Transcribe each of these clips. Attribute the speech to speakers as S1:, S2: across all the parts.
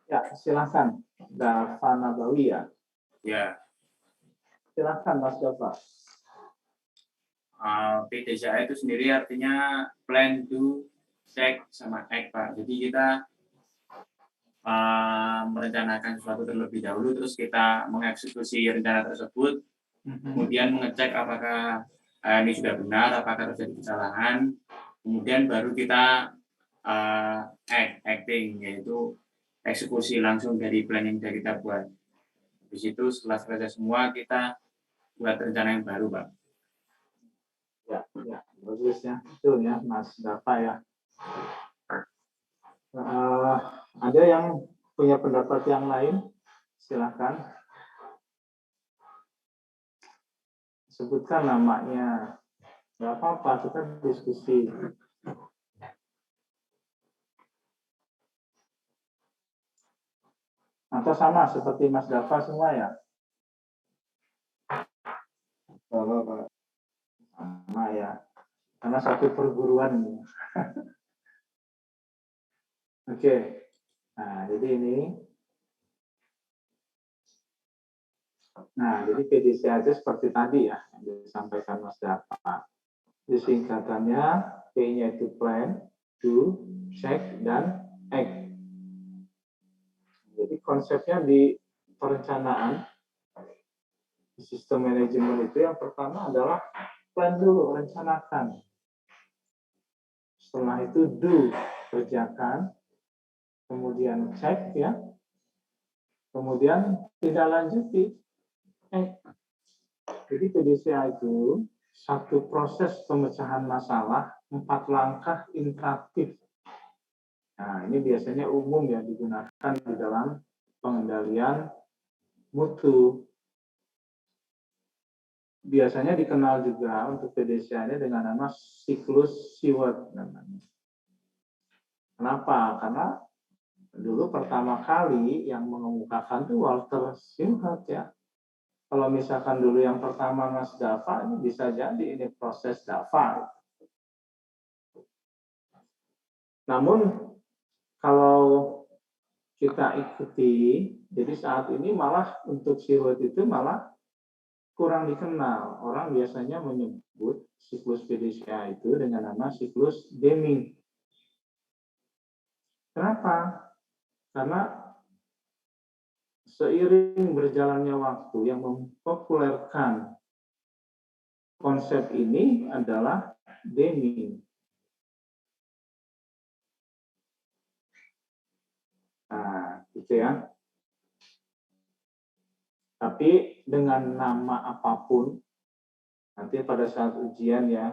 S1: Ya, silakan. Dava Nabawi ya.
S2: Ya,
S1: Silakan Mas Dava.
S2: PDCA itu sendiri artinya plan, do, check, sama act, Pak. Jadi kita merencanakan sesuatu terlebih dahulu, terus kita mengeksekusi rencana tersebut, kemudian mengecek apakah ini sudah benar, apakah terjadi kesalahan, kemudian baru kita acting, yaitu eksekusi langsung dari plan yang sudah kita buat. Di situ setelah selesai semua, kita buat rencana yang baru, Pak.
S1: Ya, bagus ya. Betul ya, Mas Dava ya. Ada yang punya pendapat yang lain? Silakan. Sebutkan namanya. Nggak apa-apa, kita diskusi. Atau sama seperti Mas Dava semua ya? Sama ya. Karena satu perguruan. Oke. Nah, jadi ini. Nah, jadi PDCA itu seperti tadi ya, yang disampaikan Mas Dava. Jadi singkatannya, P-nya itu plan, do, check, dan act. Jadi konsepnya di perencanaan, di sistem manajemen itu yang pertama adalah plan dulu, rencanakan. Setelah itu do, kerjakan. Kemudian check ya. Kemudian tidak lanjuti. Jadi PDCA itu satu proses pemecahan masalah 4 langkah interaktif. Nah, ini biasanya umum ya digunakan di dalam pengendalian mutu. Biasanya dikenal juga untuk PDCA-nya dengan nama siklus Shewhart namanya. Kenapa? Karena dulu pertama kali yang mengemukakan itu Walter Shewhart ya. Kalau misalkan dulu yang pertama Mas Dava, ini bisa jadi ini proses Dava. Namun kalau kita ikuti, jadi saat ini malah untuk Shewhart itu malah kurang dikenal. Orang biasanya menyebut siklus PDCA itu dengan nama siklus Deming. Kenapa? Karena seiring berjalannya waktu yang mempopulerkan konsep ini adalah Deming. Nah, gitu ya. Tapi dengan nama apapun, nanti pada saat ujian ya,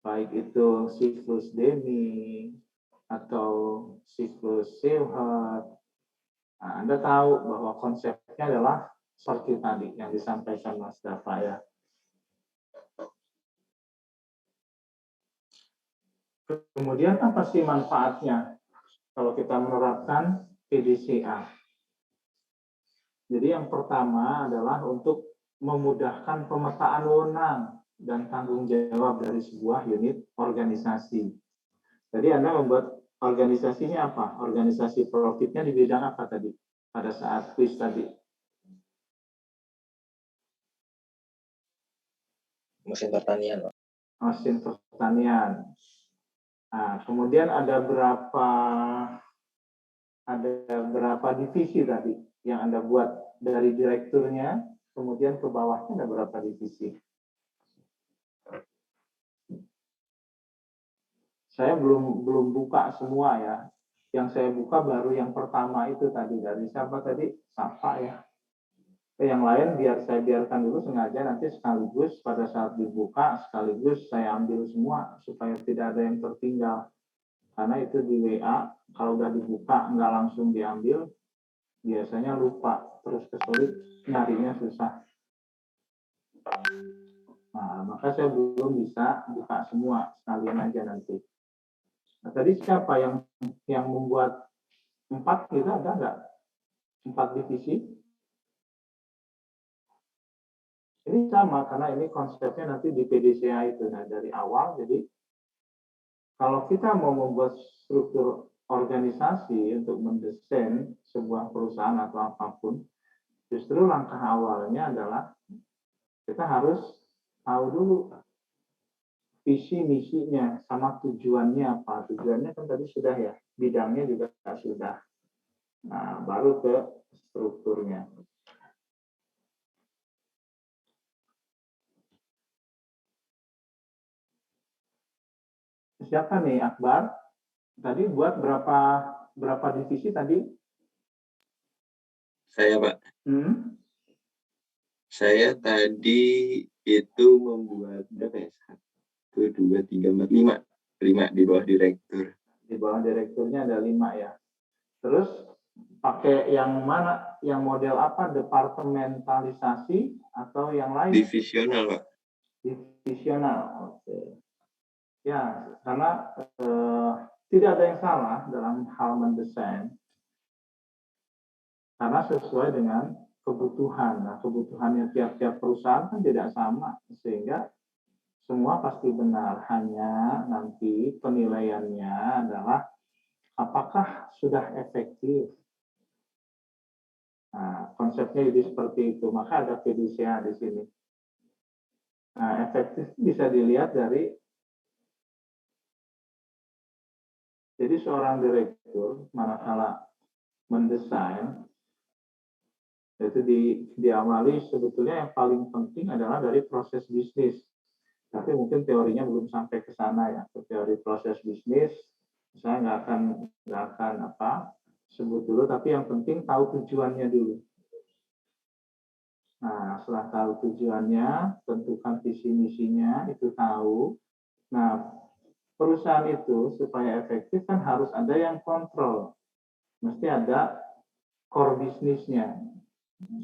S1: baik itu siklus Deming atau siklus Shewhart, nah, Anda tahu bahwa konsepnya adalah seperti tadi yang disampaikan Mas Dava ya. Kemudian apa sih manfaatnya kalau kita menerapkan PDCA? Jadi yang pertama adalah untuk memudahkan pemetaan wewenang dan tanggung jawab dari sebuah unit organisasi. Jadi Anda membuat organisasinya apa? Organisasi profitnya di bidang apa tadi? Pada saat quiz tadi.
S3: Mesin pertanian, Pak.
S1: Mesin pertanian. Nah, kemudian ada berapa divisi tadi yang Anda buat dari direkturnya, kemudian ke bawahnya ada berapa divisi? Saya belum buka semua ya. Yang saya buka baru yang pertama itu tadi dari siapa tadi? Safa ya. Yang lain saya biarkan dulu sengaja nanti sekaligus pada saat dibuka sekaligus saya ambil semua supaya tidak ada yang tertinggal. Karena itu di WA kalau udah dibuka nggak langsung diambil biasanya lupa terus kesulit nyarinya susah. Nah, maka saya belum bisa buka semua sekalian aja nanti. Nah, tadi siapa yang membuat 4 gitu ada nggak? 4 divisi? Ini sama karena ini konsepnya nanti di PDCA itu. Nah, dari awal jadi kalau kita mau membuat struktur organisasi untuk mendesain sebuah perusahaan atau apapun, justru langkah awalnya adalah kita harus tahu dulu visi misinya sama tujuannya apa. Tujuannya kan tadi sudah ya, bidangnya juga sudah. Nah, baru ke strukturnya. Siapa nih, Akbar? Tadi buat berapa divisi tadi?
S4: Saya, Pak. Saya tadi itu membuat berapa ya? 1, 2, 3, 4, 5. 5 di bawah direktur.
S1: Di bawah direkturnya ada 5 ya. Terus pakai yang mana? Yang model apa? Departementalisasi atau yang lain?
S4: Divisional, Pak.
S1: Divisional. Oke. Ya, karena tidak ada yang salah dalam hal mendesain. Karena sesuai dengan kebutuhan. Nah, kebutuhannya tiap-tiap perusahaan kan tidak sama. Sehingga semua pasti benar. Hanya nanti penilaiannya adalah apakah sudah efektif. Nah, konsepnya jadi seperti itu. Maka ada fidusia di sini. Nah, efektif bisa dilihat dari, jadi seorang direktur manakala mendesain, itu diawali sebetulnya yang paling penting adalah dari proses bisnis. Tapi mungkin teorinya belum sampai ke sana ya, ke teori proses bisnis. Saya nggak akan sebut dulu, tapi yang penting tahu tujuannya dulu. Nah, setelah tahu tujuannya, tentukan visi misinya, itu tahu. Nah, perusahaan itu supaya efektif kan harus ada yang kontrol. Mesti ada core bisnisnya,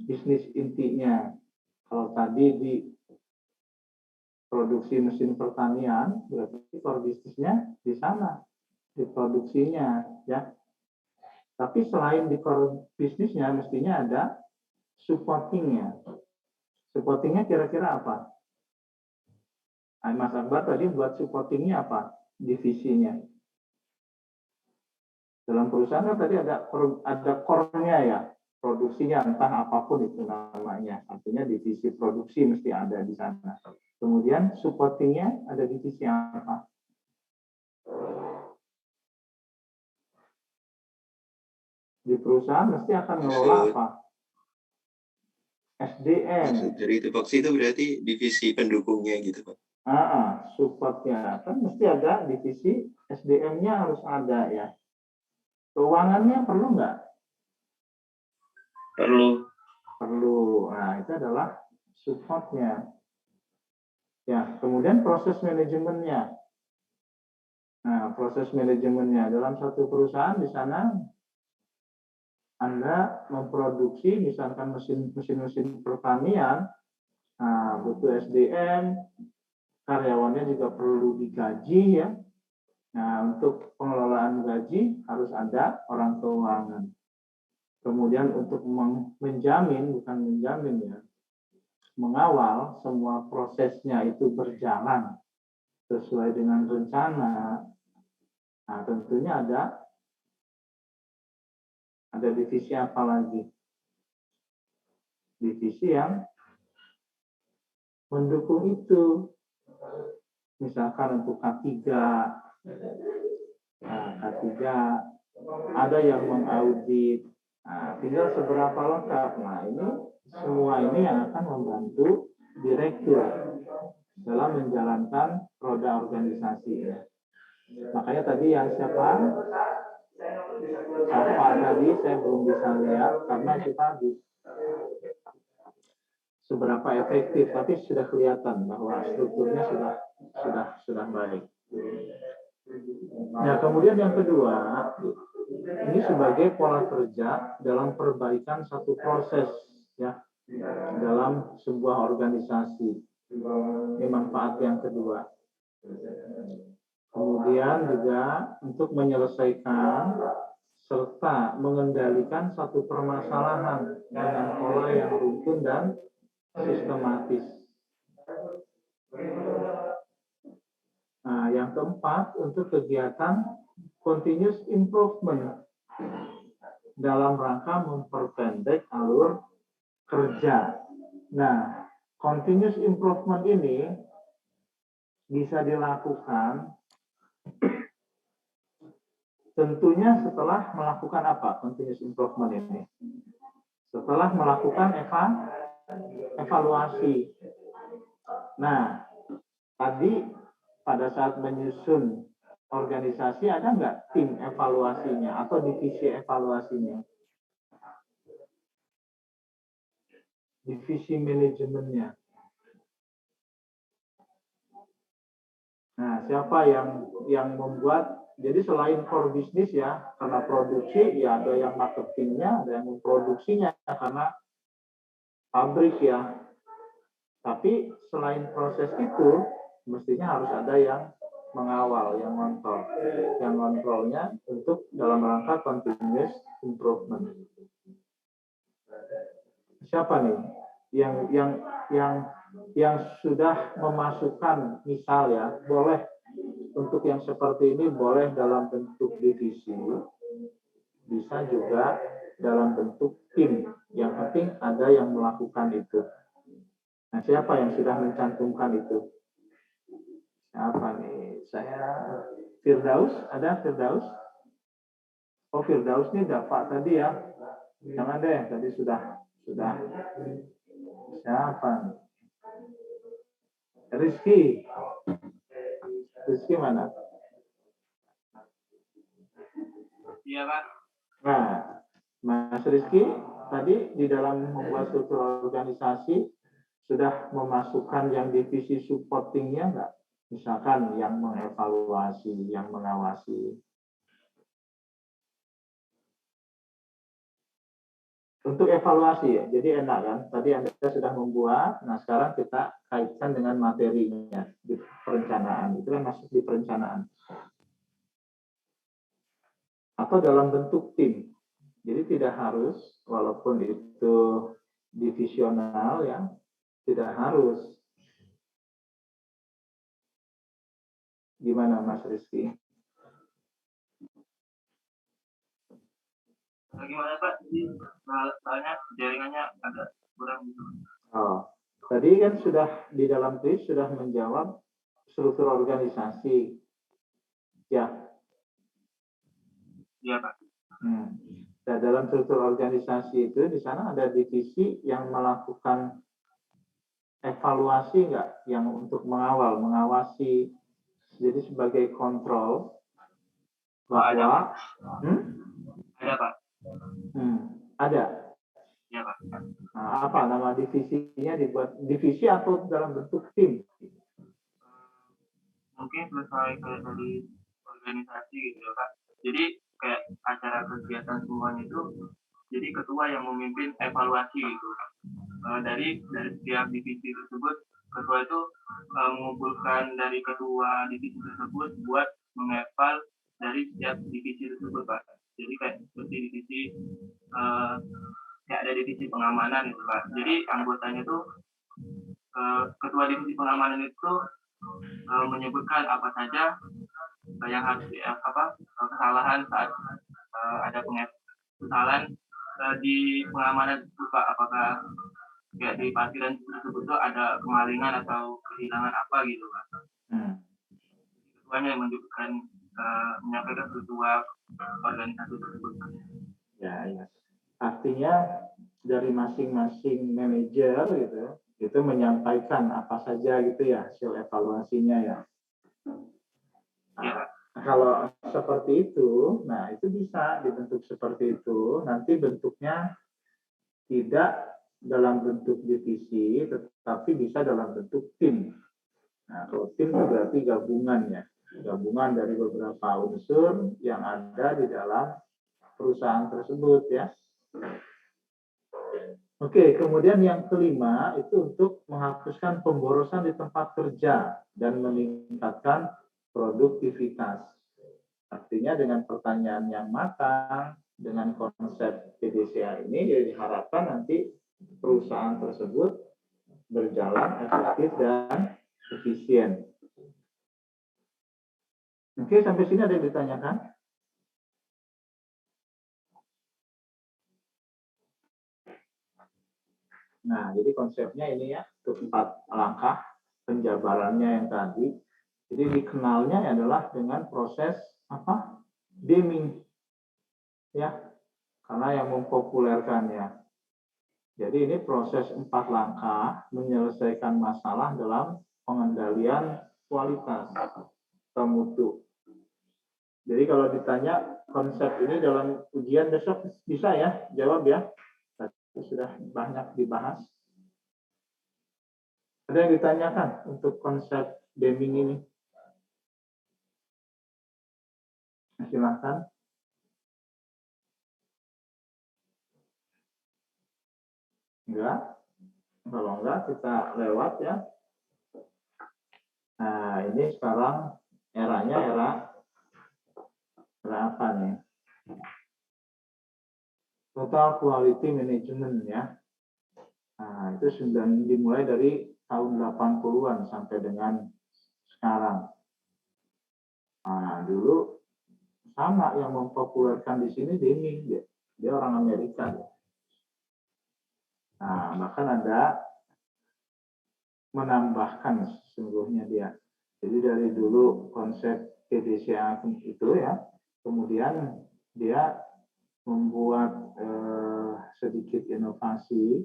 S1: bisnis intinya. Kalau tadi di produksi mesin pertanian, berarti core bisnisnya di sana, di produksinya, ya. Tapi selain di core bisnisnya, mestinya ada supportingnya. Supportingnya kira-kira apa? Mas Akbar tadi buat supportingnya apa? Divisinya. Dalam perusahaan kan tadi ada core-nya ya, produksinya entah apapun itu namanya. Artinya divisi produksi mesti ada di sana. Kemudian supportingnya ada divisi apa? Di perusahaan mesti akan ngelola apa? SDM.
S4: Dari tupoksi itu berarti divisi pendukungnya gitu, Pak.
S1: Supportnya kan mesti ada divisi SDM-nya harus ada ya. Keuangannya perlu nggak? Perlu. Nah, itu adalah supportnya. Ya, kemudian proses manajemennya. Nah, proses manajemennya dalam satu perusahaan di sana Anda memproduksi misalkan mesin pertanian, nah, butuh SDM, karyawannya juga perlu digaji ya. Nah, untuk pengelolaan gaji harus ada orang keuangan. Kemudian untuk mengawal semua prosesnya itu berjalan sesuai dengan rencana. Nah, tentunya ada divisi apa lagi? Divisi yang mendukung itu. Misalkan untuk K3, K3 ada yang mengaudit. Nah, tinggal seberapa lengkap. Nah, ini semua ini yang akan membantu direktur dalam menjalankan roda organisasi ya. Makanya tadi yang siapa tadi saya belum bisa lihat karena kita seberapa efektif, tapi sudah kelihatan bahwa strukturnya sudah baik. Nah, kemudian yang kedua, ini sebagai pola kerja dalam perbaikan satu proses ya dalam sebuah organisasi. Ini manfaat yang kedua. Kemudian juga untuk menyelesaikan serta mengendalikan satu permasalahan dengan pola yang rutin dan sistematis. Nah, yang keempat untuk kegiatan continuous improvement. dalam rangka memperpendek alur kerja. Nah, continuous improvement ini bisa dilakukan tentunya setelah melakukan apa continuous improvement ini? Setelah melakukan evaluasi. Nah, tadi pada saat menyusun organisasi ada nggak tim evaluasinya atau divisi evaluasinya? Divisi manajemennya. Nah, siapa yang membuat? Jadi selain core bisnis ya, karena produksi ya ada yang marketingnya, ada yang memproduksinya karena pabrik ya. Tapi selain proses itu, mestinya harus ada yang mengawal, yang ngontrol. Yang ngontrolnya untuk dalam rangka continuous improvement. Siapa nih yang sudah memasukkan, misal ya, boleh untuk yang seperti ini boleh dalam bentuk divisi, bisa juga dalam bentuk tim. Yang penting ada yang melakukan itu. Nah, siapa yang sudah mencantumkan itu? Siapa nih? Saya Firdaus, ada Firdaus? Oh, Firdaus ini dapat tadi ya. Jangan deh, tadi sudah. Siapa nih? Rizky mana?
S2: Iya, Pak.
S1: Nah, Mas Rizky tadi di dalam membuat struktur organisasi sudah memasukkan yang divisi supportingnya enggak? Misalkan yang mengevaluasi, yang mengawasi. Untuk evaluasi ya, jadi enak kan? Tadi Anda sudah membuat, nah sekarang kita kaitkan dengan materinya di perencanaan. Itu kan masuk di perencanaan. Atau dalam bentuk tim. Jadi tidak harus, walaupun itu divisional ya, tidak harus. Gimana Mas Rizky?
S2: Gimana Pak? Jadi soalnya jaringannya agak kurang gitu.
S1: Oh, tadi kan sudah di dalam kuis sudah menjawab struktur organisasi. Ya.
S2: Iya Pak.
S1: Nah, dalam struktur organisasi itu di sana ada divisi yang melakukan evaluasi enggak, yang untuk mengawasi, jadi sebagai kontrol bahwa
S2: ada Pak.
S1: Ada.
S2: Iya Pak.
S1: Nah, apa nama divisinya, dibuat divisi atau dalam bentuk tim?
S2: Mungkin sesuai kayak dari organisasi gitu ya Pak. Jadi kayak acara kegiatan semuanya itu, jadi ketua yang memimpin evaluasi gitu. Dari setiap divisi tersebut, ketua itu mengumpulkan dari ketua divisi tersebut buat mengeval dari setiap divisi tersebut Pak. Jadi kayak seperti divisi kayak ada divisi pengamanan itu Pak. Jadi anggotanya itu ketua divisi pengamanan itu menyebutkan apa saja yang harus kesalahan saat ada kesalahan di pengamanan itu Pak. Apakah kayak di parkiran tersebut itu ada kemalingan atau kehilangan apa gitu Pak. Ketuanya yang menyampaikan ketua organisasi tersebut.
S1: Ya. Artinya dari masing-masing manajer gitu, itu menyampaikan apa saja gitu ya hasil evaluasinya ya.
S2: Ya.
S1: Kalau seperti itu, nah itu bisa dibentuk seperti itu. Nanti bentuknya tidak dalam bentuk divisi, tetapi bisa dalam bentuk tim. Nah, kalau tim itu berarti gabungan ya, gabungan dari beberapa unsur yang ada di dalam perusahaan tersebut ya. Oke, kemudian yang kelima itu untuk menghapuskan pemborosan di tempat kerja dan meningkatkan produktivitas. Artinya dengan pertanyaan yang matang, dengan konsep PDCA ini, jadi diharapkan nanti perusahaan tersebut berjalan efektif dan efisien. Oke, sampai sini ada yang ditanyakan? Nah, jadi konsepnya ini ya, untuk 4 langkah penjabarannya yang tadi. Jadi dikenalnya adalah dengan proses apa? Deming, ya, karena yang mempopulerkannya. Jadi ini proses 4 langkah menyelesaikan masalah dalam pengendalian kualitas atau mutu. Jadi kalau ditanya konsep ini dalam ujian besok bisa ya jawab ya. Tadi sudah banyak dibahas. Ada yang ditanyakan untuk konsep Deming ini? Silahkan. Enggak? Kalau enggak kita lewat ya. Nah ini sekarang eranya era apa nih? Total Quality Management ya. Nah itu sudah dimulai dari tahun 80-an sampai dengan sekarang. Nah dulu sama yang mempopulerkan di sini Deming, dia orang Amerika. Nah bahkan ada menambahkan sesungguhnya dia. Jadi dari dulu konsep PDCA itu ya, kemudian dia membuat sedikit inovasi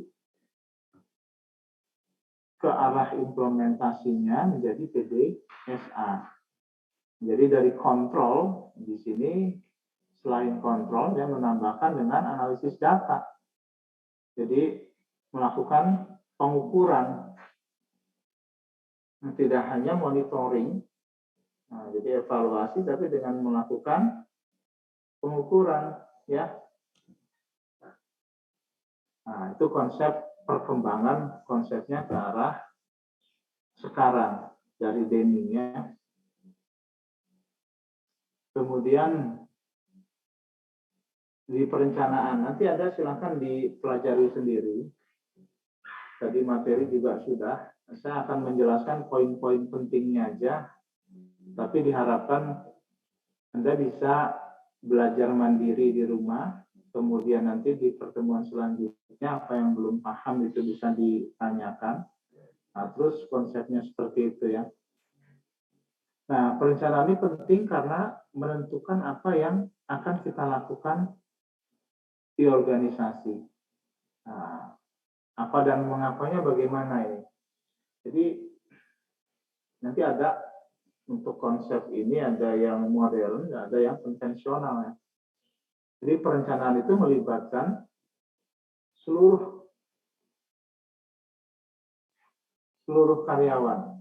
S1: ke arah implementasinya menjadi PDSA. Jadi dari kontrol di sini selain kontrol dia menambahkan dengan analisis data. Jadi melakukan pengukuran, tidak hanya monitoring. Nah, jadi evaluasi tapi dengan melakukan pengukuran ya. Nah, itu konsep perkembangan konsepnya ke arah sekarang dari Deming-nya. Kemudian di perencanaan nanti ada silakan dipelajari sendiri. Tadi materi juga sudah. Saya akan menjelaskan poin-poin pentingnya aja. Tapi diharapkan Anda bisa belajar mandiri di rumah. Kemudian nanti di pertemuan selanjutnya apa yang belum paham itu bisa ditanyakan. Nah, terus konsepnya seperti itu ya. Nah, perencanaan ini penting karena menentukan apa yang akan kita lakukan di organisasi. Nah, apa dan mengapanya bagaimana ini. Jadi nanti ada untuk konsep ini ada yang modern, ada yang konvensional ya. Jadi perencanaan itu melibatkan seluruh karyawan.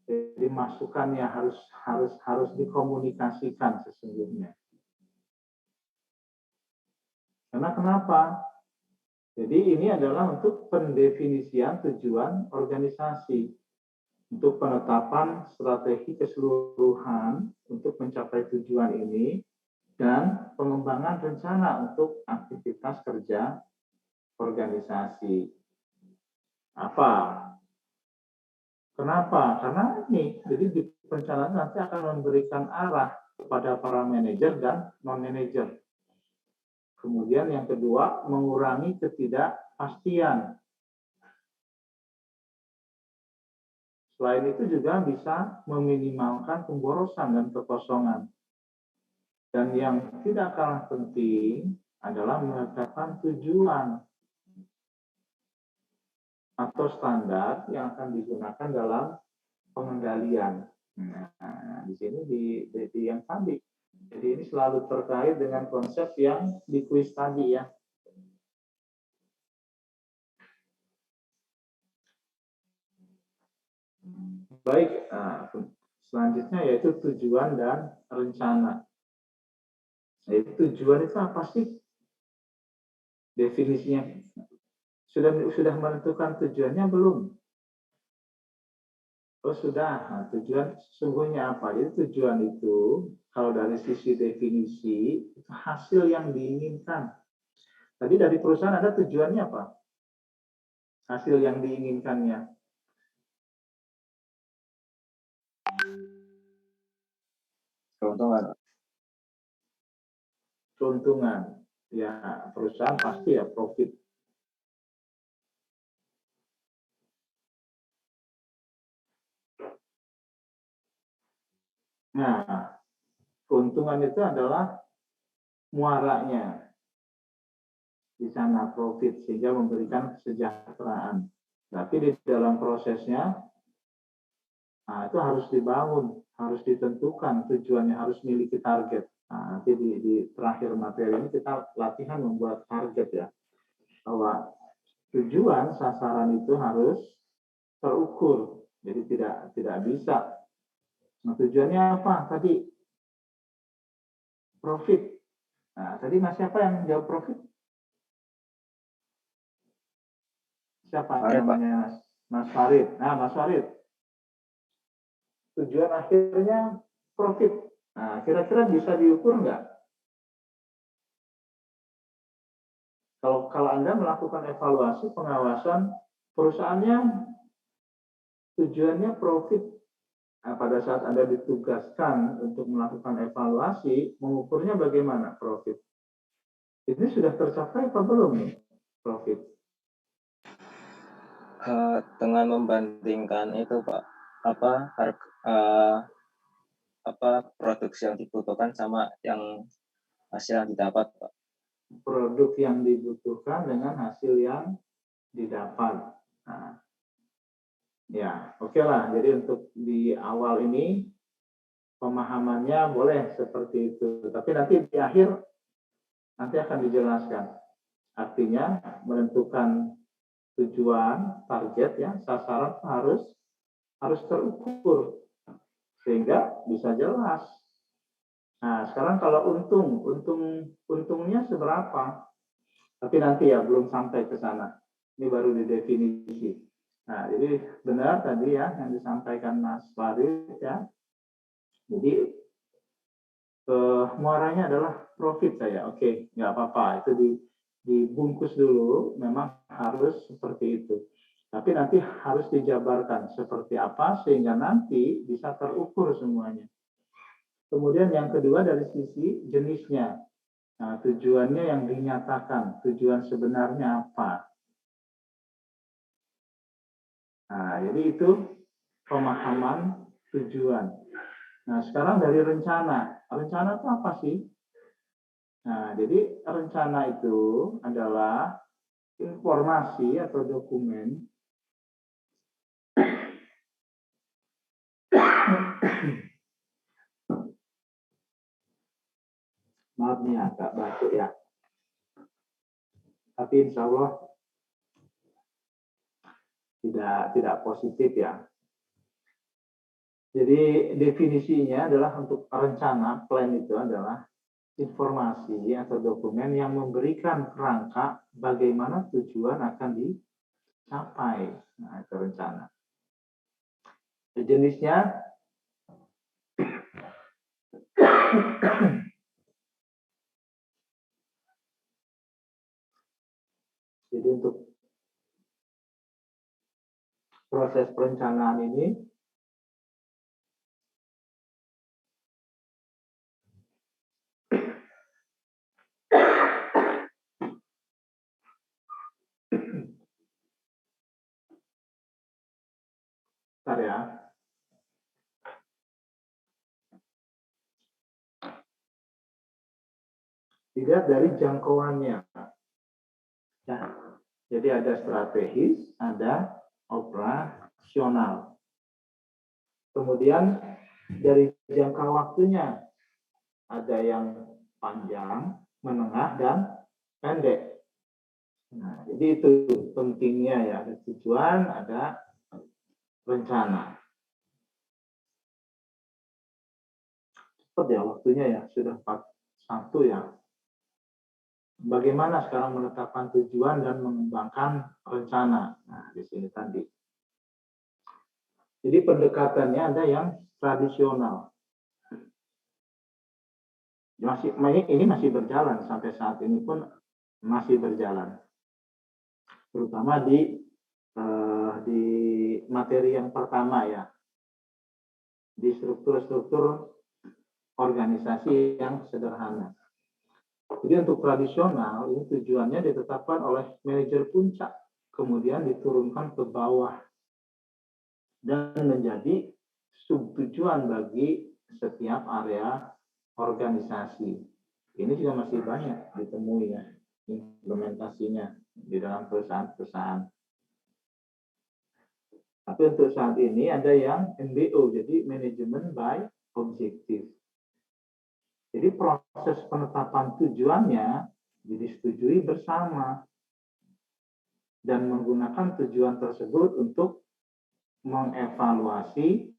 S1: Jadi masukannya harus dikomunikasikan sesungguhnya. Karena kenapa? Jadi ini adalah untuk pendefinisian tujuan organisasi, untuk penetapan strategi keseluruhan untuk mencapai tujuan ini, dan pengembangan rencana untuk aktivitas kerja organisasi. Apa? Kenapa? Karena ini, jadi di perencanaan nanti akan memberikan arah kepada para manajer dan non-manajer. Kemudian yang kedua, mengurangi ketidakpastian. Selain itu juga bisa meminimalkan pemborosan dan kekosongan. Dan yang tidak kalah penting adalah menetapkan tujuan atau standar yang akan digunakan dalam pengendalian. Nah, di sini di yang tadi. Jadi ini selalu terkait dengan konsep yang di kuis tadi ya. Baik, selanjutnya yaitu tujuan dan rencana. Jadi tujuan itu apa sih? Definisinya sudah menentukan tujuannya belum? Oh sudah. Nah, tujuan sesungguhnya apa? Jadi tujuan itu kalau dari sisi definisi itu hasil yang diinginkan. Tadi dari perusahaan ada tujuannya apa? Hasil yang diinginkannya.
S3: Keuntungan.
S1: Keuntungan. Ya perusahaan pasti ya profit. Nah, keuntungan itu adalah muaranya di sana profit sehingga memberikan kesejahteraan. Tapi di dalam prosesnya, nah, itu harus dibangun, harus ditentukan tujuannya, harus memiliki target. Nah, nanti di terakhir materi ini kita latihan membuat target ya, bahwa tujuan sasaran itu harus terukur, jadi tidak bisa. Nah, tujuannya apa? Tadi profit. Nah, tadi Mas siapa yang jawab profit? Siapa
S3: Farid,
S1: namanya? Mas Farid. Nah, Mas Farid. Tujuan akhirnya profit. Nah, kira-kira bisa diukur nggak? Kalau Anda melakukan evaluasi pengawasan perusahaannya, tujuannya profit. Nah, pada saat Anda ditugaskan untuk melakukan evaluasi, mengukurnya bagaimana profit? Ini sudah tercapai apa belum nih profit?
S3: Dengan membandingkan itu Pak, produksi yang dibutuhkan sama yang hasil yang didapat Pak.
S1: Produk yang dibutuhkan dengan hasil yang didapat. Nah, ya, oke lah. Jadi untuk di awal ini pemahamannya boleh seperti itu. Tapi nanti di akhir nanti akan dijelaskan. Artinya menentukan tujuan, target ya, sasaran harus terukur sehingga bisa jelas. Nah, sekarang kalau untungnya seberapa? Tapi nanti ya belum sampai ke sana. Ini baru di definisi. Nah, jadi benar tadi ya yang disampaikan Mas Farid ya. Jadi muaranya adalah profit saya. Oke, nggak apa-apa. Itu dibungkus dulu. Memang harus seperti itu. Tapi nanti harus dijabarkan seperti apa sehingga nanti bisa terukur semuanya. Kemudian yang kedua dari sisi jenisnya. Nah, tujuannya yang dinyatakan, tujuan sebenarnya apa? Nah, jadi itu pemahaman tujuan. Nah, sekarang dari rencana. Rencana itu apa sih? Nah, jadi rencana itu adalah informasi atau dokumen maaf nih agak batuk ya. Tapi insya Allah tidak positif ya. Jadi definisinya adalah untuk rencana, plan itu adalah informasi atau dokumen yang memberikan kerangka bagaimana tujuan akan dicapai. Nah, itu rencana. Jenisnya jadi untuk proses perencanaan ini bentar ya. Dilihat dari jangkauannya. Ya. Jadi ada strategis, ada operasional. Kemudian dari jangka waktunya ada yang panjang, menengah, dan pendek. Nah, jadi itu pentingnya ya, ada tujuan, ada rencana. Cepat ya waktunya ya, sudah 41 ya. Bagaimana sekarang menetapkan tujuan dan mengembangkan rencana? Nah, di sini tadi. Jadi pendekatannya ada yang tradisional. Ini masih berjalan sampai saat ini pun masih berjalan. Terutama di materi yang pertama ya. Di struktur-struktur organisasi yang sederhana. Jadi untuk tradisional ini tujuannya ditetapkan oleh manajer puncak, kemudian diturunkan ke bawah dan menjadi subtujuan bagi setiap area organisasi. Ini juga masih banyak ditemui ya implementasinya di dalam perusahaan-perusahaan. Tapi untuk saat ini ada yang MBO, jadi Management by Objective. Jadi proses penetapan tujuannya disetujui bersama dan menggunakan tujuan tersebut untuk mengevaluasi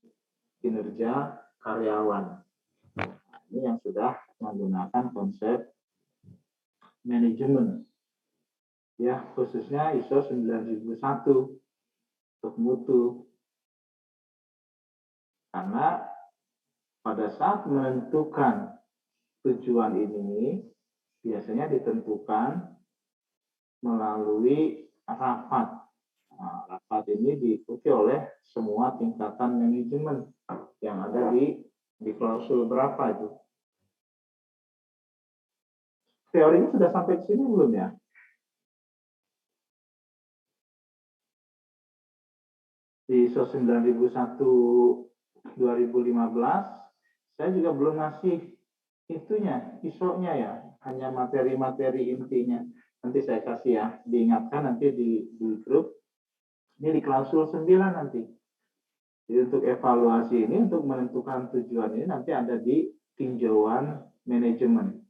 S1: kinerja karyawan. Ini yang sudah menggunakan konsep manajemen. Ya, khususnya ISO 9001 untuk mutu. Karena pada saat menentukan tujuan ini biasanya ditentukan melalui rapat. Nah, rapat ini diikuti oleh semua tingkatan manajemen yang ada di klausul berapa itu. Teorinya sudah sampai ke sini belum ya? Di ISO 9001 2015 saya juga belum ngasih itunya, ISO-nya ya, hanya materi-materi intinya. Nanti saya kasih ya, diingatkan nanti di grup. Ini di klausul 9 nanti. Jadi untuk evaluasi ini, untuk menentukan tujuan ini nanti ada di tinjauan manajemen.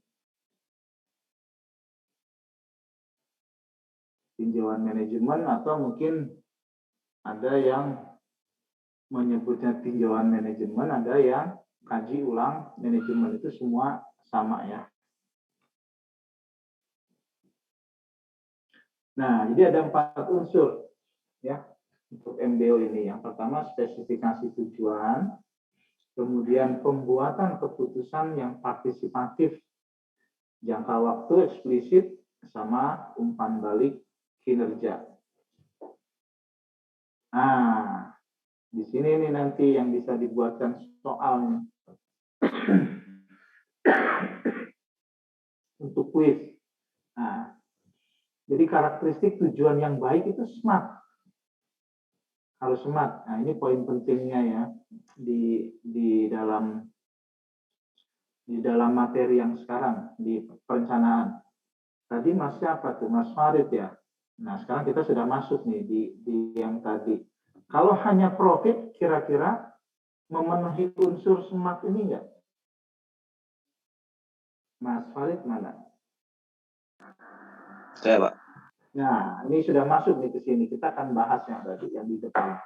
S1: Tinjauan manajemen atau mungkin ada yang menyebutnya tinjauan manajemen, ada yang kaji ulang manajemen, itu semua sama ya. Nah, jadi ada 4 unsur ya untuk MBO ini. Yang pertama spesifikasi tujuan, kemudian pembuatan keputusan yang partisipatif, jangka waktu eksplisit, sama umpan balik kinerja. Nah, di sini nih nanti yang bisa dibuatkan soalnya. Untuk kuis. Nah, jadi karakteristik tujuan yang baik itu SMART. Harus SMART. Nah, ini poin pentingnya ya di dalam materi yang sekarang di perencanaan. Tadi Mas siapa tuh? Mas Farid ya. Nah, sekarang kita sudah masuk nih di yang tadi. Kalau hanya profit, kira-kira memenuhi unsur SMART ini enggak? Mas Farid mana?
S3: Saya, Pak.
S1: Nah, ini sudah masuk nih ke sini. Kita akan bahas yang tadi, yang di depan.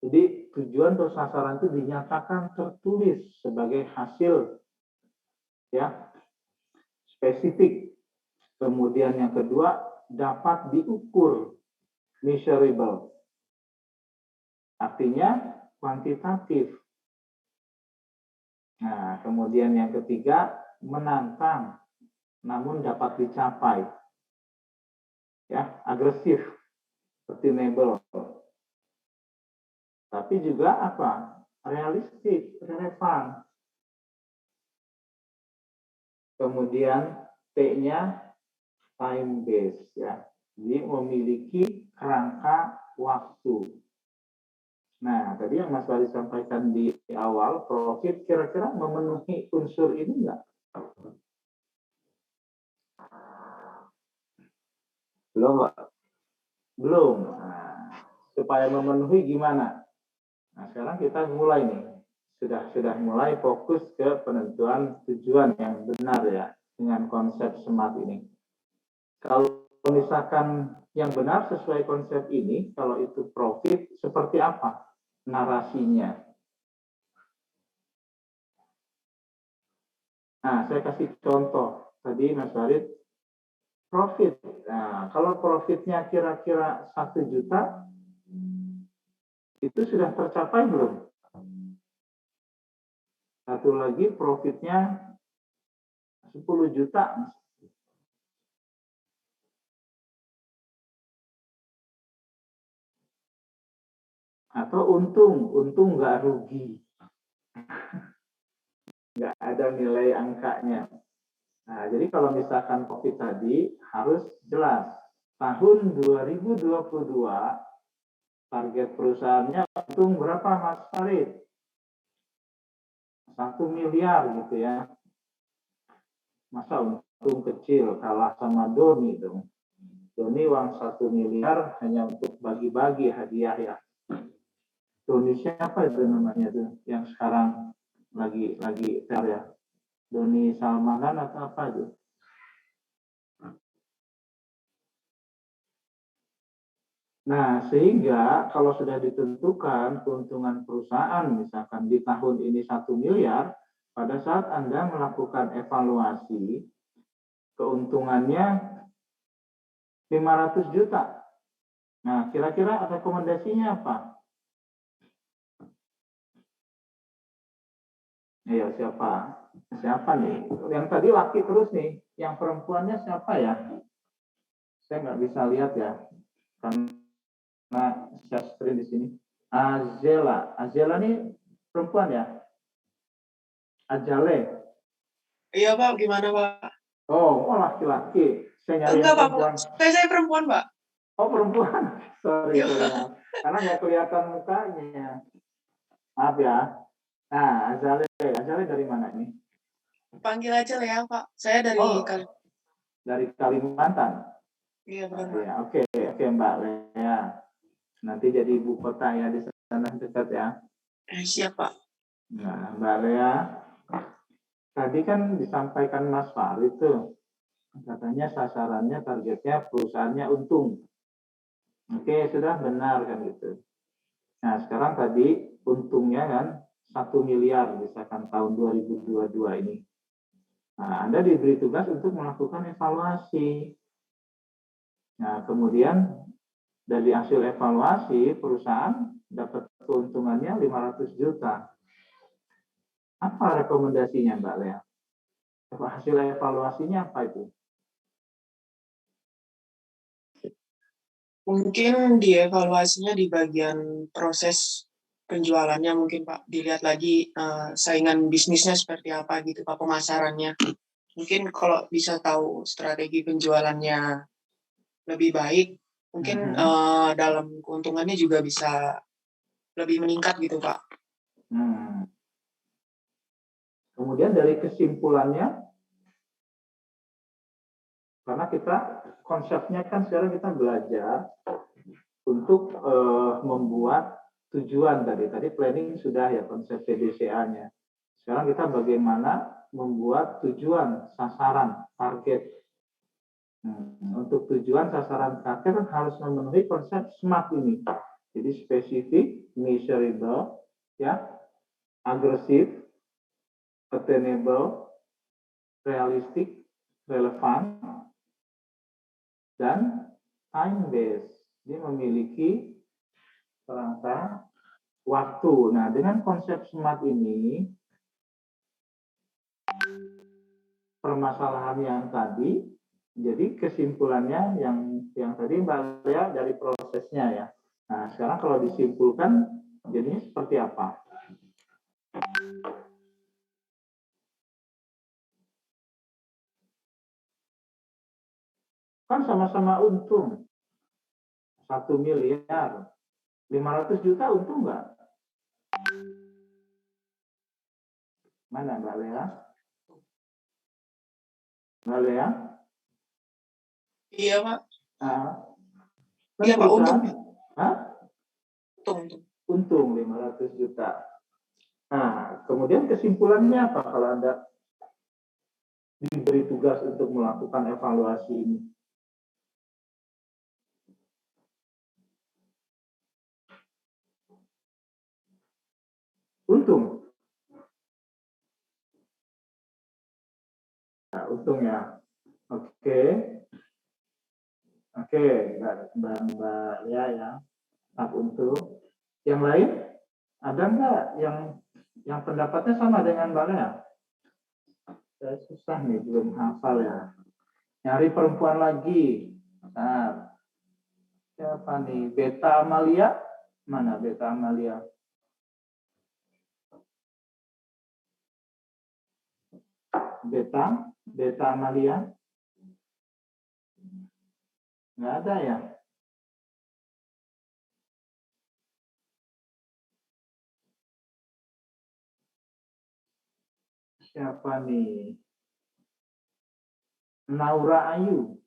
S1: Jadi, tujuan atau sasaran itu dinyatakan tertulis sebagai hasil ya spesifik. Kemudian yang kedua, dapat diukur, measurable. Artinya kuantitatif. Nah, kemudian yang ketiga, menantang, namun dapat dicapai. Ya, agresif, attainable. Tapi juga apa? Realistik, relevan. Kemudian T-nya time based ya. Jadi memiliki kerangka waktu. Nah, tadi yang Mas Wali sampaikan di awal, profit kira-kira memenuhi unsur ini enggak?
S3: Belum, Pak.
S1: Belum. Nah, supaya memenuhi gimana? Nah, sekarang kita mulai nih. Sudah mulai fokus ke penentuan tujuan yang benar ya dengan konsep SMART ini. Kalau misalkan yang benar sesuai konsep ini, kalau itu profit, seperti apa narasinya? Nah, saya kasih contoh. Tadi Mas Farid, profit. Nah, kalau profitnya kira-kira 1 juta, itu sudah tercapai belum? Satu lagi profitnya 10 juta. Atau untung nggak rugi. Nggak ada nilai angkanya. Nah, jadi kalau misalkan profit tadi harus jelas. Tahun 2022 target perusahaannya untung berapa Mas Farid? 1 miliar gitu ya. Masa untung kecil kalah sama Doni dong. Doni uang 1 miliar hanya untuk bagi-bagi hadiah ya. Doni siapa itu namanya tuh yang sekarang lagi ya? Doni Salmanan atau apa itu? Nah, sehingga kalau sudah ditentukan keuntungan perusahaan misalkan di tahun ini 1 miliar, pada saat Anda melakukan evaluasi, keuntungannya 500 juta. Nah, kira-kira rekomendasinya apa? Ayo, siapa? Siapa nih? Yang tadi laki terus nih. Yang perempuannya siapa ya? Saya nggak bisa lihat ya. Karena share screen di sini. Azela. Azela nih perempuan ya? Ajale.
S5: Iya Pak, gimana Pak?
S1: Oh, laki-laki. Saya nyari
S5: Enggak Pak,
S1: perempuan.
S5: saya perempuan Pak.
S1: Oh, perempuan. Sorry.
S5: Iya.
S1: Karena nggak kelihatan mukanya. Maaf ya. Nah, Azale dari mana nih?
S5: Panggil aja lah ya Pak. Saya dari
S1: Dari Kalimantan.
S5: Iya benar.
S1: Ya, oke Mbak Lea. Nanti jadi ibu kota ya di sana dekat ya.
S5: Siap Pak.
S1: Nah, Mbak Lea, tadi kan disampaikan Mas Farid tuh, katanya sasarannya, targetnya perusahaannya untung. Oke, sudah benar kan gitu. Nah, sekarang tadi untungnya kan 1 miliar misalkan tahun 2022 ini. Nah, Anda diberi tugas untuk melakukan evaluasi. Nah, kemudian dari hasil evaluasi perusahaan dapat keuntungannya 500 juta. Apa rekomendasinya Mbak Lea? Hasil evaluasinya apa itu?
S5: Mungkin dievaluasinya di bagian proses penjualannya mungkin Pak. Dilihat lagi saingan bisnisnya seperti apa gitu Pak, pemasarannya. Mungkin kalau bisa tahu strategi penjualannya lebih baik, mungkin dalam keuntungannya juga bisa lebih meningkat gitu Pak.
S1: Kemudian dari kesimpulannya, karena kita konsepnya kan sekarang kita belajar untuk membuat tujuan tadi planning sudah ya konsep PDCA-nya. Sekarang kita bagaimana membuat tujuan, sasaran, target. Untuk tujuan, sasaran, target kan harus memenuhi konsep SMART ini. Jadi spesifik, measurable, ya, agresif, attainable, realistic, relevan, dan time based. Dia memiliki kerangka waktu. Nah, dengan konsep SMART ini, permasalahan yang tadi, jadi kesimpulannya yang tadi Mbak Lea dari prosesnya ya. Nah, sekarang kalau disimpulkan, jadinya seperti apa? Kan sama-sama untung. 1 miliar. 500 juta untung nggak? Mana Mbak Lea? Mbak Lea?
S5: Iya Pak.
S1: Iya
S5: Pak, untung.
S1: Hah?
S5: Untung
S1: 500 juta. Nah, kemudian kesimpulannya apa kalau Anda diberi tugas untuk melakukan evaluasi ini? Untung. Nah, untung ya. Oke, Mbak Lea ya. Tak untung. Yang lain ada nggak yang pendapatnya sama dengan Mbak Lea? Saya susah nih, belum hafal ya. Nyari perempuan lagi. Nah, siapa nih? Beta Amalia? Mana Beta Amalia? Beta Amalia? Nggak ada ya? siapa nih? Naura Ayu.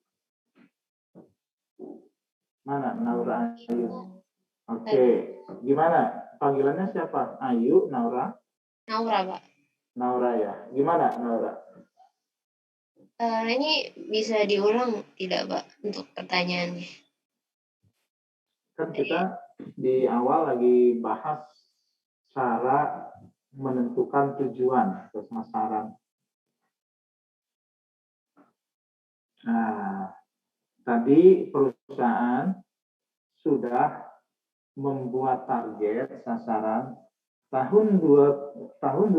S1: Mana Naura Ayu? Oke, gimana? Panggilannya siapa? Ayu, Naura?
S6: Naura, Pak.
S1: Naura ya. Gimana Naura?
S6: Ini bisa diulang tidak, Pak, untuk pertanyaannya?
S1: Kan kita di awal lagi bahas cara menentukan tujuan atau sasaran. Nah, tadi perusahaan sudah membuat target sasaran tahun 2022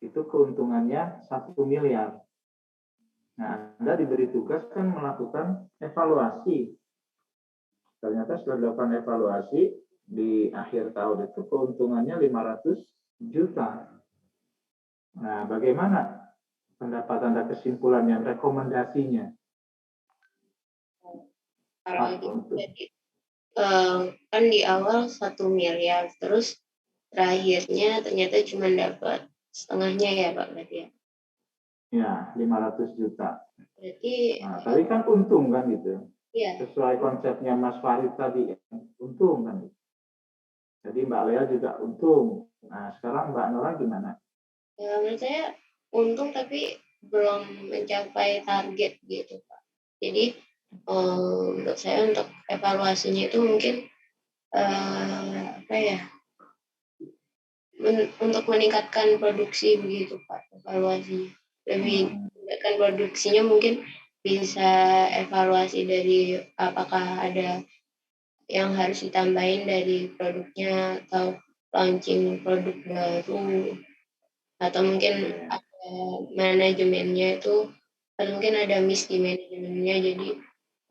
S1: itu keuntungannya 1 miliar. Nah, Anda diberi tugas kan melakukan evaluasi. Ternyata setelah dilakukan evaluasi di akhir tahun itu keuntungannya 500 juta. Nah, bagaimana pendapat Anda, kesimpulannya, rekomendasinya?
S6: Kalau gitu, kan di awal 1 miliar, terus terakhirnya ternyata cuma dapat setengahnya ya, Pak, berarti ya?
S1: Ya, 500 juta.
S6: Berarti,
S1: Nah, tadi kan untung kan gitu.
S6: iya.
S1: Sesuai konsepnya Mas Farid tadi, untung kan. Jadi Mbak Lea juga untung. Nah, sekarang Mbak Nora gimana?
S6: Ya, menurut saya untung tapi belum mencapai target gitu, Pak. Jadi, menurut saya untuk evaluasinya itu mungkin apa ya? Untuk meningkatkan produksi begitu, Pak, evaluasinya. Lebih meningkatkan produksinya mungkin bisa evaluasi dari apakah ada yang harus ditambahin dari produknya atau launching produk baru, atau mungkin ada manajemennya itu, atau mungkin ada miss di manajemennya, jadi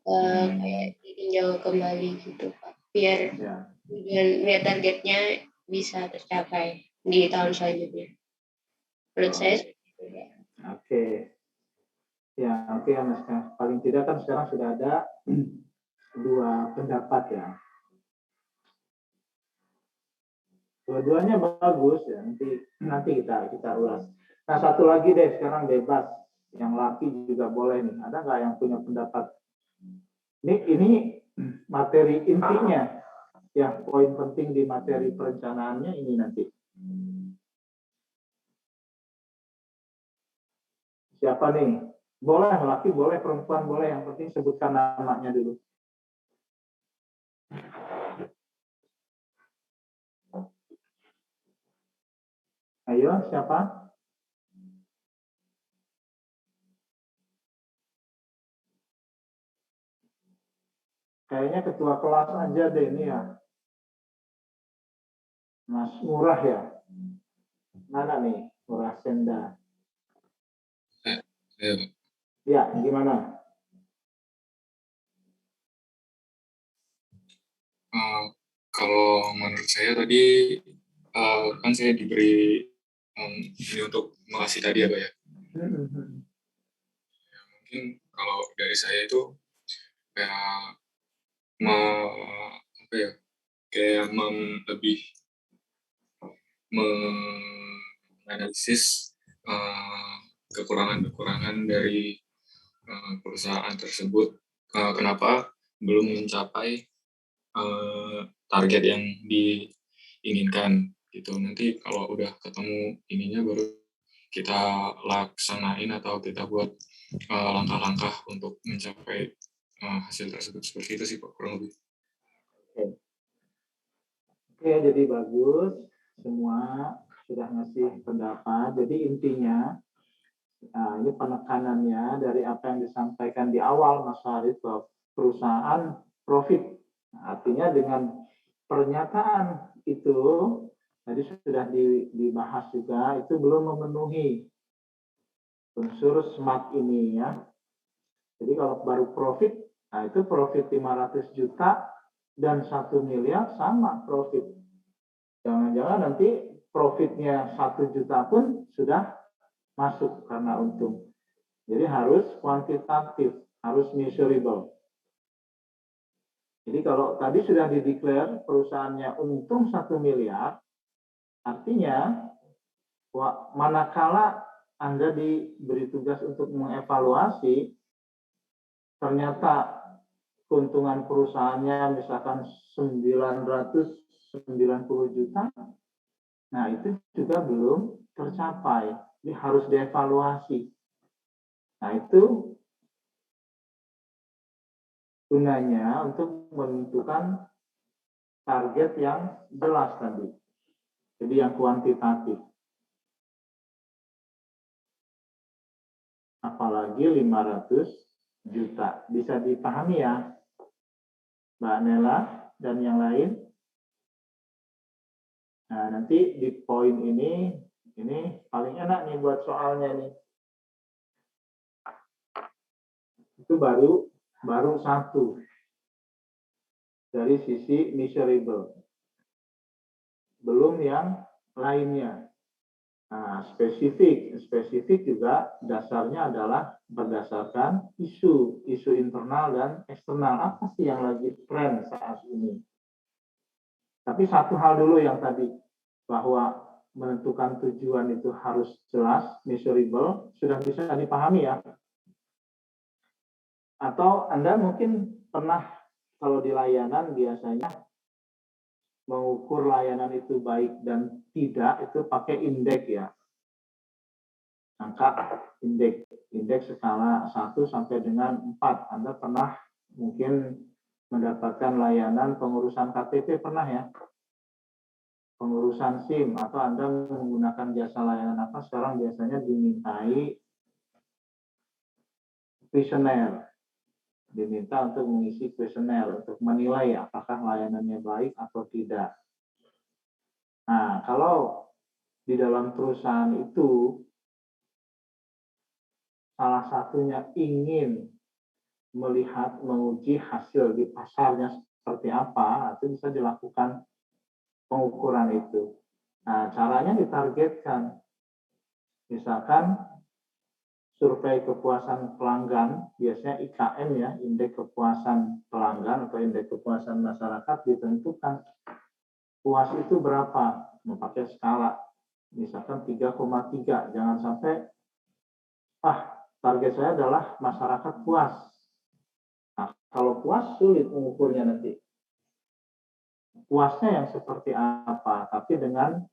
S6: kayak ditinjau kembali gitu, Pak, biar targetnya bisa tercapai di tahun selanjutnya. Menurut saya seperti itu, Pak.
S1: Oke. Ya, oke ya Mas. Paling tidak kan sekarang sudah ada dua pendapat ya. Dua-duanya bagus ya. Nanti kita ulas. Nah, satu lagi deh, sekarang bebas. Yang laki juga boleh nih. Ada nggak yang punya pendapat? Ini materi intinya. Ya, poin penting di materi perencanaannya ini nanti. Siapa nih? Boleh, laki boleh, perempuan boleh. Yang penting sebutkan namanya dulu. Ayo, siapa? Kayaknya ketua kelas aja deh ini ya. Mas Murah ya. Mana nih Murah Senda? Ya, gimana?
S7: Kalau menurut saya tadi kan saya diberi ini untuk mengasih tadi ya, Pak ya. Ya, mungkin kalau dari saya itu kayak apa ya, kayak lebih menganalisis kekurangan-kekurangan dari perusahaan tersebut, kenapa belum mencapai target yang diinginkan gitu. Nanti kalau udah ketemu ininya baru kita laksanain atau kita buat langkah-langkah untuk mencapai hasil tersebut. Seperti itu sih Pak, kurang lebih.
S1: Oke, jadi bagus. Semua sudah ngasih pendapat. Jadi intinya, ini penekanannya dari apa yang disampaikan di awal Mas Farid, bahwa perusahaan profit. Artinya dengan pernyataan itu, tadi sudah dibahas juga, itu belum memenuhi unsur SMART ini ya. Jadi kalau baru profit, nah itu profit 500 juta dan 1 miliar sama profit. Jangan-jangan nanti profitnya 1 juta pun sudah masuk karena untung. Jadi harus kuantitatif, harus measurable. Jadi kalau tadi sudah dideklar perusahaannya untung 1 miliar, artinya manakala Anda diberi tugas untuk mengevaluasi, ternyata keuntungan perusahaannya misalkan 990 juta, nah itu juga belum tercapai, ini harus dievaluasi. Nah itu gunanya untuk menentukan target yang jelas tadi, jadi yang kuantitatif. Apalagi 500 juta. Bisa dipahami ya, Mbak Nela dan yang lain? Nah, nanti di poin ini paling enak nih buat soalnya nih. Itu baru satu dari sisi measurable. Belum yang lainnya. Nah, spesifik juga dasarnya adalah berdasarkan isu internal dan eksternal. Apa sih yang lagi tren saat ini? Tapi satu hal dulu yang tadi, bahwa menentukan tujuan itu harus jelas, measurable, sudah bisa dipahami ya. Atau Anda mungkin pernah, kalau di layanan biasanya mengukur layanan itu baik dan tidak itu pakai indeks ya. Angka indeks skala 1 sampai dengan 4. Anda pernah mungkin mendapatkan layanan pengurusan KTP, pernah ya? Pengurusan SIM, atau Anda menggunakan jasa layanan apa sekarang biasanya dimintai kuesioner. Diminta untuk mengisi kuesioner untuk menilai apakah layanannya baik atau tidak. Nah, kalau di dalam perusahaan itu salah satunya ingin melihat, menguji hasil di pasarnya seperti apa, itu bisa dilakukan pengukuran itu. Nah, caranya ditargetkan. Misalkan survei kepuasan pelanggan, biasanya IKM ya, indeks kepuasan pelanggan atau indeks kepuasan masyarakat ditentukan. Puas itu berapa? Memakai skala. Misalkan 3,3. Jangan sampai, target saya adalah masyarakat puas. Nah, kalau puas sulit mengukurnya nanti. Puasnya yang seperti apa? Tapi dengan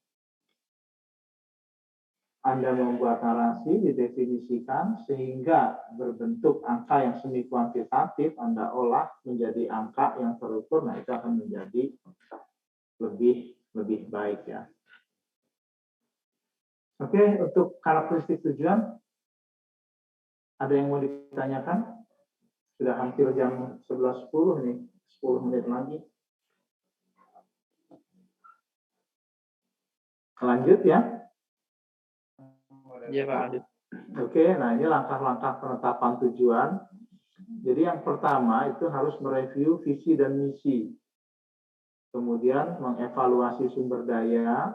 S1: Anda membuat narasi, didefinisikan, sehingga berbentuk angka yang semi kuantitatif, Anda olah menjadi angka yang terukur, nah itu akan menjadi lebih baik ya. Oke, untuk karakteristik tujuan, ada yang mau ditanyakan? Sudah hampir jam 11.10 nih, 10 menit lagi. Lanjut ya.
S3: Iya Pak, lanjut.
S1: Oke, nah ini langkah-langkah penetapan tujuan. Jadi yang pertama itu harus mereview visi dan misi. Kemudian mengevaluasi sumber daya.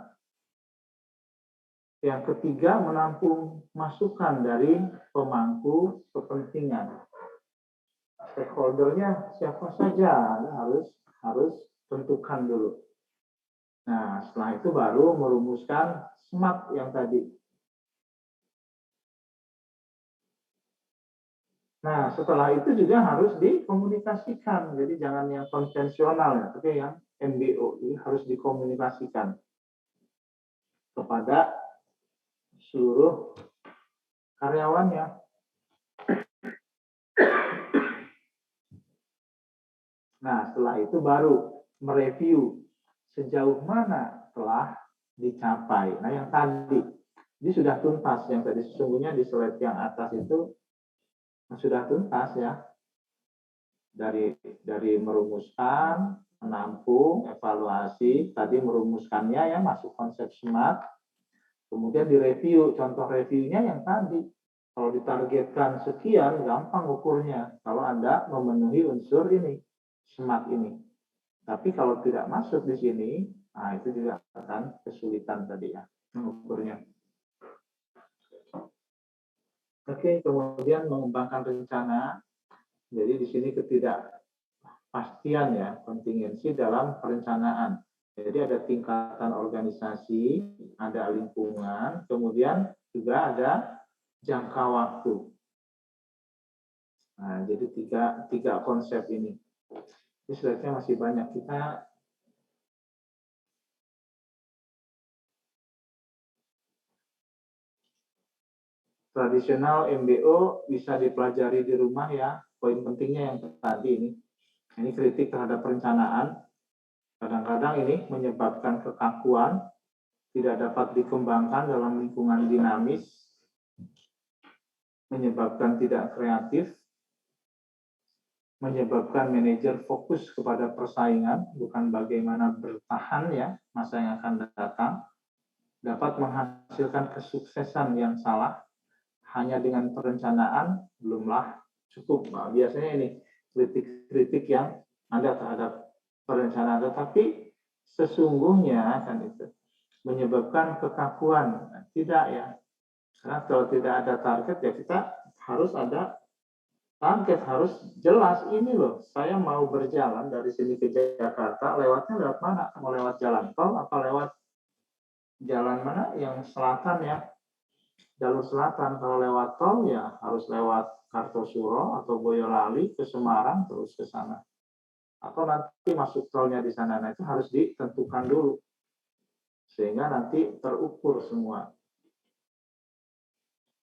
S1: Yang ketiga menampung masukan dari pemangku kepentingan. Stakeholdernya siapa saja, harus tentukan dulu. Nah, setelah itu baru merumuskan SMART yang tadi. Nah, setelah itu juga harus dikomunikasikan. Jadi jangan yang konvensional ya, tapi yang MBO ini harus dikomunikasikan kepada seluruh karyawannya. Nah, setelah itu baru mereview sejauh mana telah dicapai. Nah, yang tadi ini sudah tuntas, yang tadi sesungguhnya di slide yang atas itu sudah tuntas ya, dari merumuskan, menampung, evaluasi, tadi merumuskannya ya, masuk konsep SMART, kemudian direview. Contoh reviewnya yang tadi, kalau ditargetkan sekian gampang ukurnya kalau Anda memenuhi unsur ini, SMART ini. Tapi kalau tidak masuk di sini, nah itu juga akan kesulitan tadi ya mengukurnya. Oke, kemudian mengembangkan rencana. Jadi di sini ketidakpastian ya, kontingensi dalam perencanaan. Jadi ada tingkatan organisasi, ada lingkungan, kemudian juga ada jangka waktu. Nah, jadi tiga konsep ini. Ini slide-nya masih banyak. Kita tradisional MBO bisa dipelajari di rumah ya. Poin pentingnya yang tadi ini. Ini kritik terhadap perencanaan. Kadang-kadang ini menyebabkan kekakuan, tidak dapat dikembangkan dalam lingkungan dinamis, menyebabkan tidak kreatif, menyebabkan manajer fokus kepada persaingan, bukan bagaimana bertahan ya masa yang akan datang, dapat menghasilkan kesuksesan yang salah, hanya dengan perencanaan belumlah cukup. Nah, biasanya ini kritik-kritik yang ada terhadap perencanaan, tetapi sesungguhnya kan itu menyebabkan kekakuan. Tidak ya, karena kalau tidak ada target ya kita harus ada target, harus jelas ini loh, saya mau berjalan dari sini ke Jakarta, lewatnya lewat mana? Mau lewat jalan tol apa lewat jalan mana yang selatan ya? Jalur selatan. Kalau lewat tol ya harus lewat Kartosuro atau Boyolali ke Semarang terus ke sana. Atau nanti masuk tolnya di sana. Nah, itu harus ditentukan dulu. Sehingga nanti terukur semua.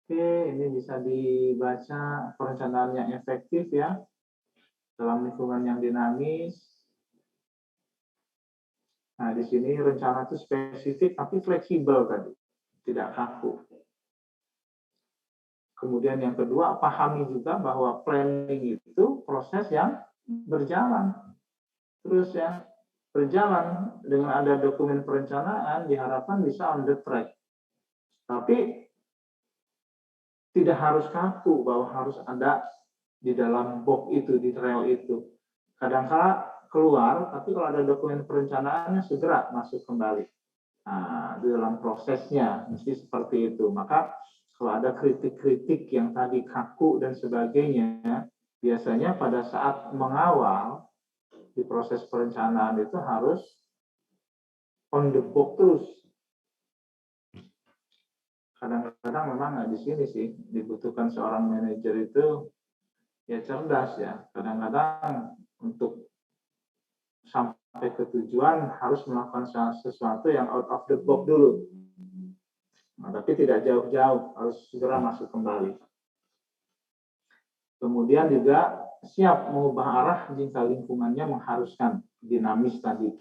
S1: Oke, ini bisa dibaca perencanaan yang efektif ya. Dalam lingkungan yang dinamis. Nah, di sini rencana itu spesifik tapi fleksibel tadi. Tidak kaku. Kemudian yang kedua, pahami juga bahwa planning itu proses yang berjalan. Terus ya, berjalan dengan ada dokumen perencanaan diharapkan bisa on the track. Tapi tidak harus kaku bahwa harus ada di dalam box itu, di trail itu. Kadang-kala keluar, tapi kalau ada dokumen perencanaannya segera masuk kembali. Nah, di dalam prosesnya mesti seperti itu. Maka kalau ada kritik-kritik yang tadi kaku dan sebagainya, biasanya pada saat mengawal di proses perencanaan itu harus on the book terus. Kadang-kadang memang di sini sih dibutuhkan seorang manajer itu ya cerdas ya. Kadang-kadang untuk sampai ke tujuan harus melakukan sesuatu yang out of the box dulu. Nah, tapi tidak jauh-jauh, harus segera masuk kembali. Kemudian juga siap mengubah arah jika lingkungannya mengharuskan, dinamis tadi.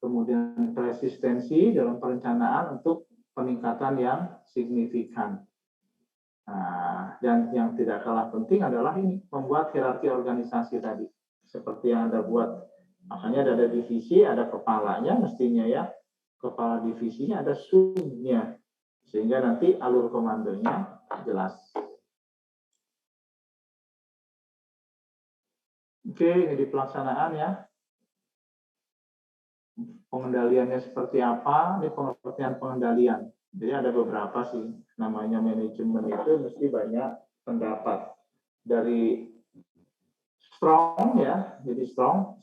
S1: Kemudian resistensi dalam perencanaan untuk peningkatan yang signifikan. Nah, dan yang tidak kalah penting adalah ini, membuat hierarki organisasi tadi. Seperti yang Anda buat. Makanya ada divisi, ada kepalanya mestinya ya. Kepala divisinya ada subnya. Sehingga nanti alur komandonya jelas. Oke, ini di pelaksanaan ya. Pengendaliannya seperti apa? Ini pengertian pengendalian. Jadi ada beberapa sih. Namanya manajemen itu mesti banyak pendapat. Dari strong ya, jadi strong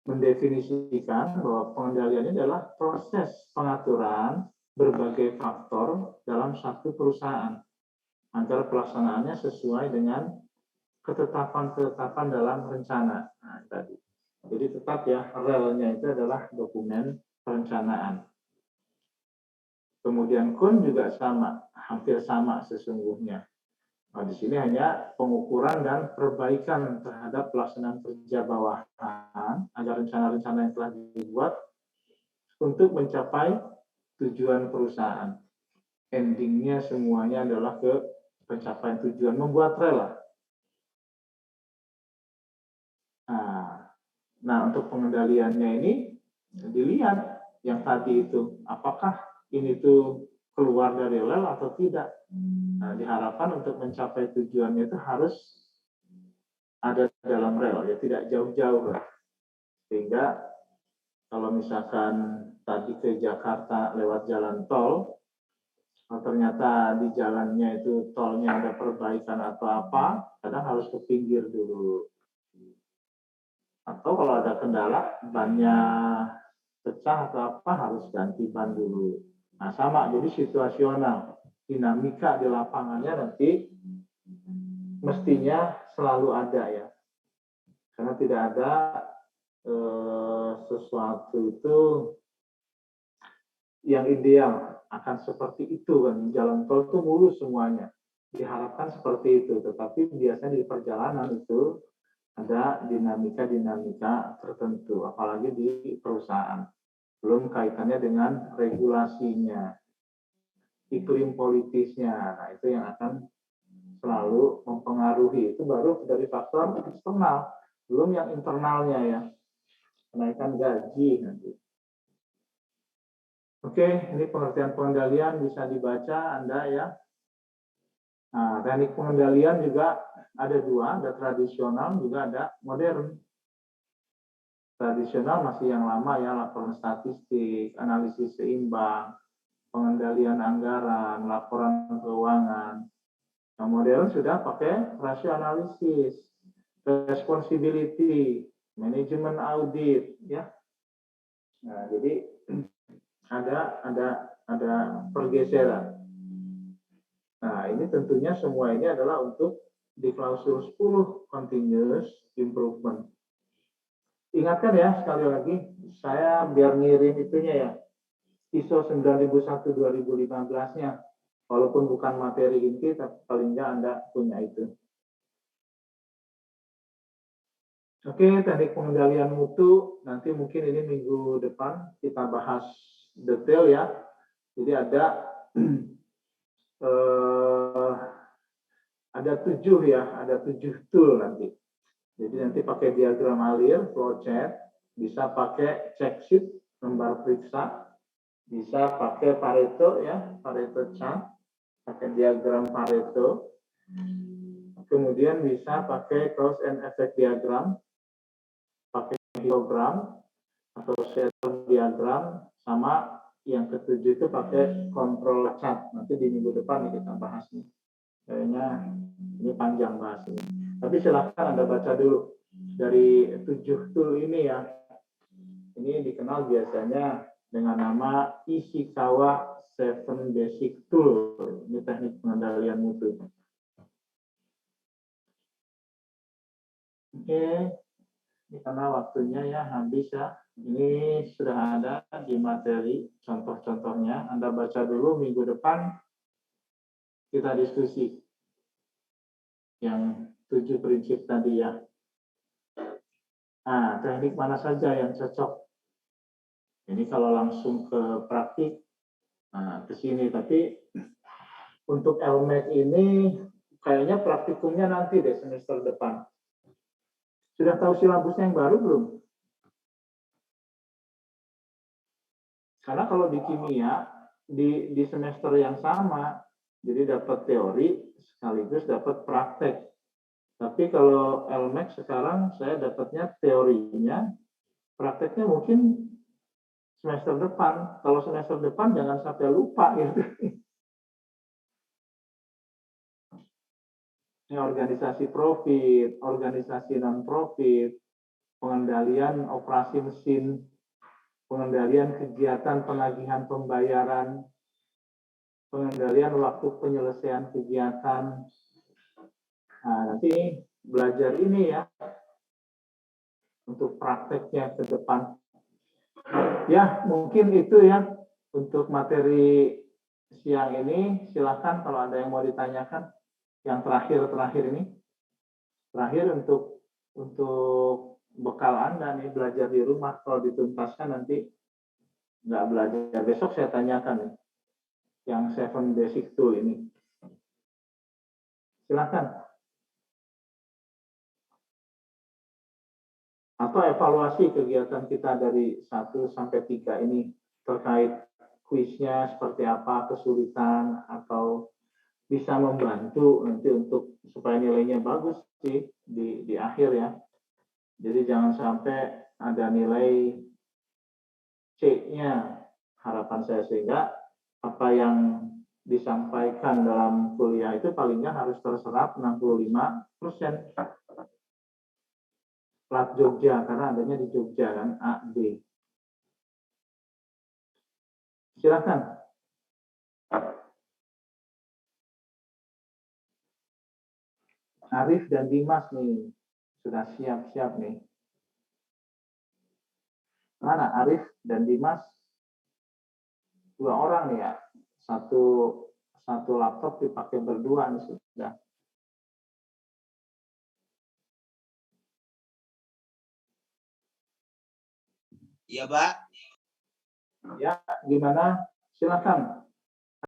S1: mendefinisikan bahwa pengendaliannya adalah proses pengaturan berbagai faktor dalam satu perusahaan agar pelaksanaannya sesuai dengan ketetapan-ketetapan dalam rencana. Nah, tadi. Jadi tetap ya, relnya itu adalah dokumen perencanaan. Kemudian kun juga sama, hampir sama sesungguhnya. Nah, di sini hanya pengukuran dan perbaikan terhadap pelaksanaan kerja bawahan agar rencana-rencana yang telah dibuat untuk mencapai tujuan perusahaan. Endingnya semuanya adalah ke pencapaian tujuan, membuat rela. Nah, untuk pengendaliannya ini dilihat yang tadi itu, apakah ini tuh keluar dari rel atau tidak. Nah, diharapkan untuk mencapai tujuannya itu harus ada dalam rel, ya tidak jauh-jauh. Sehingga kalau misalkan tadi ke Jakarta lewat jalan tol, ternyata di jalannya itu tolnya ada perbaikan atau apa, kadang harus ke pinggir dulu. Atau kalau ada kendala, bannya pecah atau apa, harus ganti ban dulu. Nah, sama, jadi situasional. Dinamika di lapangannya nanti mestinya selalu ada ya. Karena tidak ada sesuatu itu yang ideal akan seperti itu kan. Jalan tol itu mulus semuanya. Diharapkan seperti itu, tetapi biasanya di perjalanan itu ada dinamika-dinamika tertentu, apalagi di perusahaan. Belum kaitannya dengan regulasinya, iklim politisnya. Nah, itu yang akan selalu mempengaruhi. Itu baru dari faktor eksternal, belum yang internalnya ya. Kenaikan gaji nanti. Oke, ini pengertian pengendalian bisa dibaca Anda ya. Nah, teknik pengendalian juga ada dua, ada tradisional juga ada modern. Tradisional masih yang lama ya, laporan statistik, analisis seimbang, pengendalian anggaran, laporan keuangan. Yang modern sudah pakai ratio analisis, responsibility, manajemen audit ya. Nah, jadi ada pergeseran. Nah, ini tentunya semua ini adalah untuk di klausul 10 continuous improvement. Ingatkan ya sekali lagi, saya biar ngirim itunya ya, ISO 9001 2015-nya. Walaupun bukan materi inti, tapi paling nggak Anda punya itu. Oke, teknik pengendalian mutu, nanti mungkin ini minggu depan kita bahas detail ya. Jadi ada 7 ya, ada 7 tool nanti. Jadi nanti pakai diagram alir, flowchart, bisa pakai check sheet, lembar periksa, bisa pakai Pareto ya, Pareto chart, pakai diagram Pareto. Kemudian bisa pakai cause and effect diagram, pakai histogram atau shadow diagram, sama yang ketujuh itu pakai control chart. Nanti di minggu depan nih kita bahas nih. Kayaknya ini panjang bahasnya. Tapi silahkan Anda baca dulu dari 7 tool ini ya. Ini dikenal biasanya dengan nama Ishikawa 7 Basic Tool. Ini teknik pengendalian mutu. Oke, ini karena waktunya ya habis ya. Ini sudah ada di materi contoh-contohnya. Anda baca dulu, minggu depan kita diskusi yang 7 prinsip tadi ya. Nah, teknik mana saja yang cocok? Ini kalau langsung ke praktik, nah ke sini. Tapi untuk LMAC ini kayaknya praktikumnya nanti deh semester depan. Sudah tahu silabusnya yang baru belum? Karena kalau di kimia, di semester yang sama, jadi dapat teori sekaligus dapat praktek. Tapi kalau LMAC sekarang saya dapatnya teorinya, prakteknya mungkin semester depan. Kalau semester depan jangan sampai lupa gitu. Ini organisasi profit, organisasi non-profit, pengendalian operasi mesin, pengendalian kegiatan penagihan pembayaran, pengendalian waktu penyelesaian kegiatan. Nah, nanti belajar ini ya, untuk prakteknya ke depan. Ya, mungkin itu ya untuk materi siang ini. Silahkan kalau ada yang mau ditanyakan. Yang terakhir ini. Terakhir untuk bekal Anda nih, belajar di rumah. Kalau dituntaskan nanti nggak belajar. Besok saya tanyakan nih, yang 7 basic tool ini. Silahkan. Atau evaluasi kegiatan kita dari 1 sampai 3 ini terkait kuisnya seperti apa, kesulitan, atau bisa membantu nanti untuk supaya nilainya bagus sih di akhir ya. Jadi jangan sampai ada nilai C-nya, harapan saya, sehingga apa yang disampaikan dalam kuliah itu palingnya harus terserap 65%. plat Jogja karena adanya di Jogja kan, A, B. Silakan. Arif dan Dimas nih sudah siap-siap nih. Mana Arif dan Dimas? 2 orang nih ya. Satu laptop dipakai berdua nih sudah.
S8: Iya, Pak.
S1: Ya, gimana? Silakan.